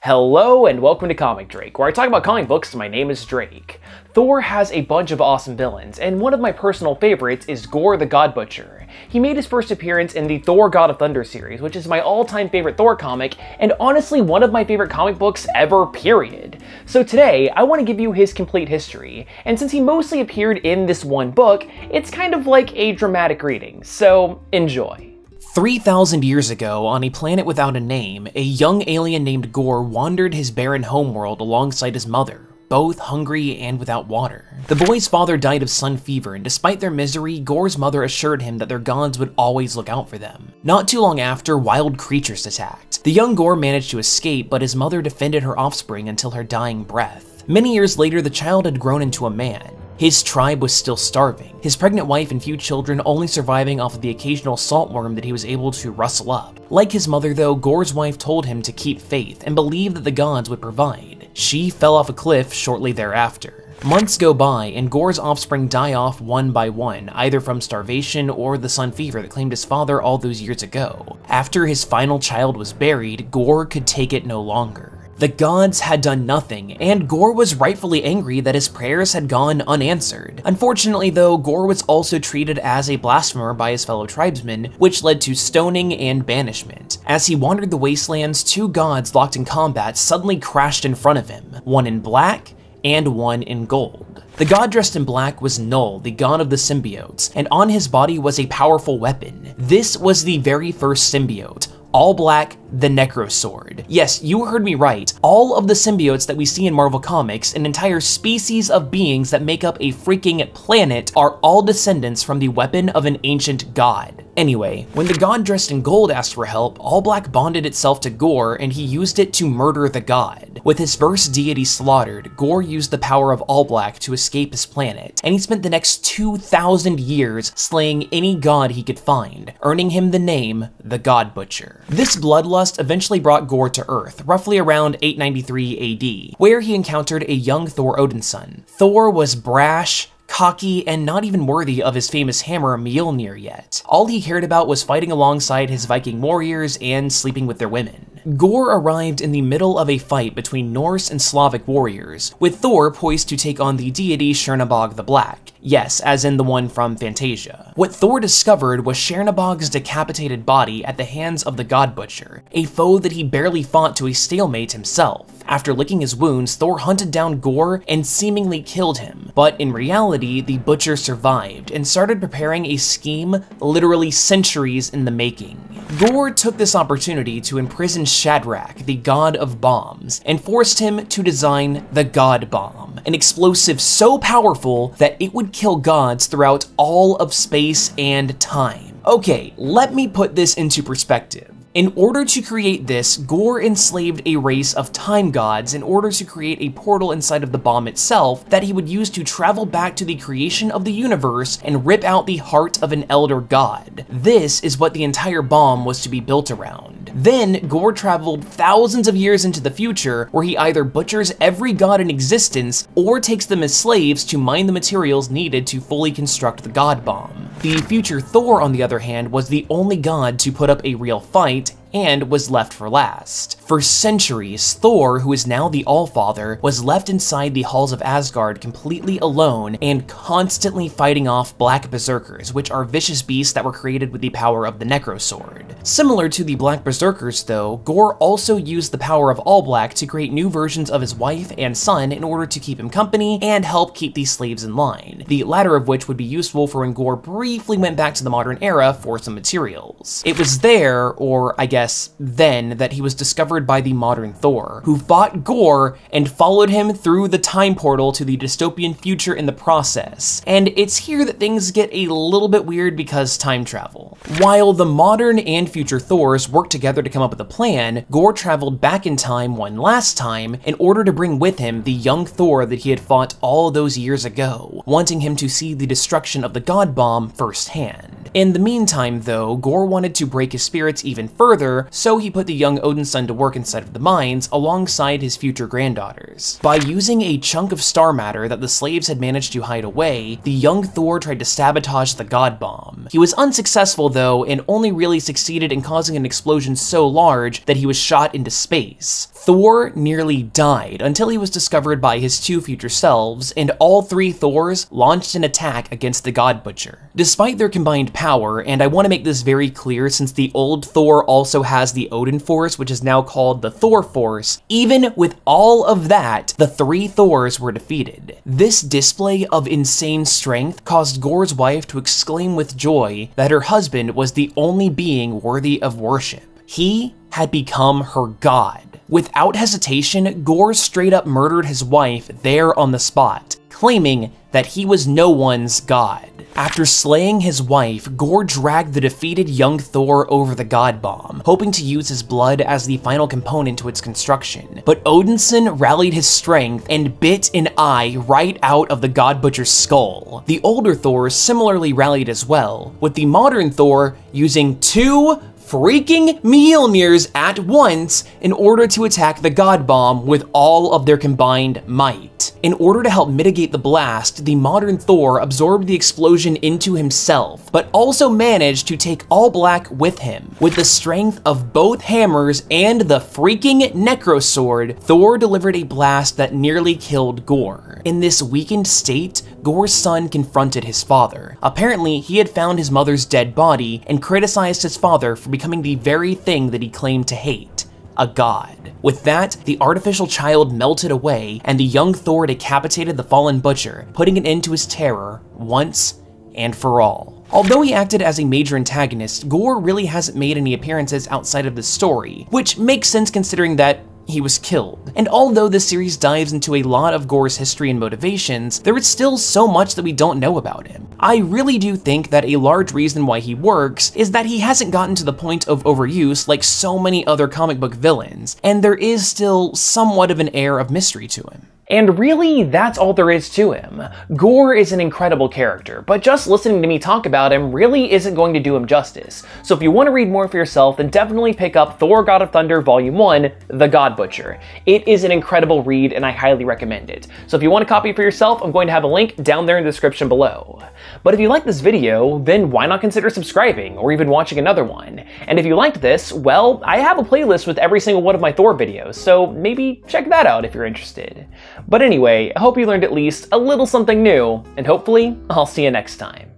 Hello and welcome to Comic Drake, where I talk about comic books. My name is Drake. Thor has a bunch of awesome villains, and one of my personal favorites is Gorr the God Butcher. He made his first appearance in the Thor God of Thunder series, which is my all-time favorite Thor comic, and honestly one of my favorite comic books ever, period. So today, I want to give you his complete history, and since he mostly appeared in this one book, it's kind of like a dramatic reading, so enjoy. 3,000 years ago, on a planet without a name, a young alien named Gorr wandered his barren homeworld alongside his mother, both hungry and without water. The boy's father died of sun fever, and despite their misery, Gorr's mother assured him that their gods would always look out for them. Not too long after, wild creatures attacked. The young Gorr managed to escape, but his mother defended her offspring until her dying breath. Many years later, the child had grown into a man. His tribe was still starving, his pregnant wife and few children only surviving off of the occasional saltworm that he was able to rustle up. Like his mother though, Gorr's wife told him to keep faith and believe that the gods would provide. She fell off a cliff shortly thereafter. Months go by, and Gorr's offspring die off one by one, either from starvation or the sun fever that claimed his father all those years ago. After his final child was buried, Gorr could take it no longer. The gods had done nothing, and Gorr was rightfully angry that his prayers had gone unanswered. Unfortunately though, Gorr was also treated as a blasphemer by his fellow tribesmen, which led to stoning and banishment. As he wandered the wastelands, two gods locked in combat suddenly crashed in front of him, one in black and one in gold. The god dressed in black was Null, the god of the symbiotes, and on his body was a powerful weapon. This was the very first symbiote, all black, the Necrosword. Yes, you heard me right. All of the symbiotes that we see in Marvel Comics, an entire species of beings that make up a freaking planet, are all descendants from the weapon of an ancient god. Anyway, when the god dressed in gold asked for help, All Black bonded itself to Gorr and he used it to murder the god. With his first deity slaughtered, Gorr used the power of All Black to escape his planet, and he spent the next 2,000 years slaying any god he could find, earning him the name the God Butcher. This bloodlust eventually brought Gorr to Earth, roughly around 893 AD, where he encountered a young Thor Odinson. Thor was brash, cocky, and not even worthy of his famous hammer Mjolnir yet. All he cared about was fighting alongside his Viking warriors and sleeping with their women. Gorr arrived in the middle of a fight between Norse and Slavic warriors, with Thor poised to take on the deity Chernabog the Black. Yes, as in the one from Fantasia. What Thor discovered was Chernabog's decapitated body at the hands of the God Butcher, a foe that he barely fought to a stalemate himself. After licking his wounds, Thor hunted down Gorr and seemingly killed him, but in reality, the Butcher survived and started preparing a scheme literally centuries in the making. Gorr took this opportunity to imprison Shadrach, the god of bombs, and forced him to design the God Bomb, an explosive so powerful that it would kill gods throughout all of space and time. Okay, let me put this into perspective. In order to create this, Gorr enslaved a race of time gods in order to create a portal inside of the bomb itself that he would use to travel back to the creation of the universe and rip out the heart of an elder god. This is what the entire bomb was to be built around. Then, Gorr traveled thousands of years into the future, where he either butchers every god in existence or takes them as slaves to mine the materials needed to fully construct the God Bomb. The future Thor, on the other hand, was the only god to put up a real fight, and was left for last. For centuries, Thor, who is now the Allfather, was left inside the halls of Asgard completely alone and constantly fighting off Black Berserkers, which are vicious beasts that were created with the power of the Necrosword. Similar to the Black Berserkers though, Gorr also used the power of All Black to create new versions of his wife and son in order to keep him company and help keep these slaves in line, the latter of which would be useful for when Gorr briefly went back to the modern era for some materials. It was there, or I guess then, that he was discovered by the modern Thor, who fought Gorr and followed him through the time portal to the dystopian future in the process. And it's here that things get a little bit weird because time travel. While the modern and future Thors worked together to come up with a plan, Gorr traveled back in time one last time in order to bring with him the young Thor that he had fought all those years ago, wanting him to see the destruction of the God Bomb firsthand. In the meantime though, Gorr wanted to break his spirits even further, so he put the young Odinson to work inside of the mines alongside his future granddaughters. By using a chunk of star matter that the slaves had managed to hide away, the young Thor tried to sabotage the God Bomb. He was unsuccessful though, and only really succeeded in causing an explosion so large that he was shot into space. Thor nearly died until he was discovered by his two future selves, and all three Thors launched an attack against the God Butcher. Despite their combined power, and I want to make this very clear since the old Thor also has the Odin Force, which is now called the Thor Force, even with all of that, the three Thors were defeated. This display of insane strength caused Gorr's wife to exclaim with joy that her husband was the only being worthy of worship. He had become her god. Without hesitation, Gorr straight up murdered his wife there on the spot, claiming that he was no one's god. After slaying his wife, Gorr dragged the defeated young Thor over the god bomb, hoping to use his blood as the final component to its construction. But Odinson rallied his strength and bit an eye right out of the God Butcher's skull. The older Thor similarly rallied as well, with the modern Thor using two freaking Mjolnirs at once in order to attack the God Bomb with all of their combined might. In order to help mitigate the blast, the modern Thor absorbed the explosion into himself, but also managed to take All Black with him. With the strength of both hammers and the freaking Necro Sword, Thor delivered a blast that nearly killed Gorr. In this weakened state, Gorr's son confronted his father. Apparently, he had found his mother's dead body and criticized his father for becoming the very thing that he claimed to hate, a god. With that, the artificial child melted away, and the young Thor decapitated the fallen butcher, putting an end to his terror once and for all. Although he acted as a major antagonist, Gorr really hasn't made any appearances outside of the story, which makes sense considering that he was killed. And although this series dives into a lot of Gorr's history and motivations, there is still so much that we don't know about him. I really do think that a large reason why he works is that he hasn't gotten to the point of overuse like so many other comic book villains, and there is still somewhat of an air of mystery to him. And really, that's all there is to him. Gorr is an incredible character, but just listening to me talk about him really isn't going to do him justice. So if you want to read more for yourself, then definitely pick up Thor God of Thunder Volume 1, The God Butcher. It is an incredible read, and I highly recommend it. So if you want a copy for yourself, I'm going to have a link down there in the description below. But if you like this video, then why not consider subscribing, or even watching another one? And if you liked this, well, I have a playlist with every single one of my Thor videos, so maybe check that out if you're interested. But anyway, I hope you learned at least a little something new, and hopefully, I'll see you next time.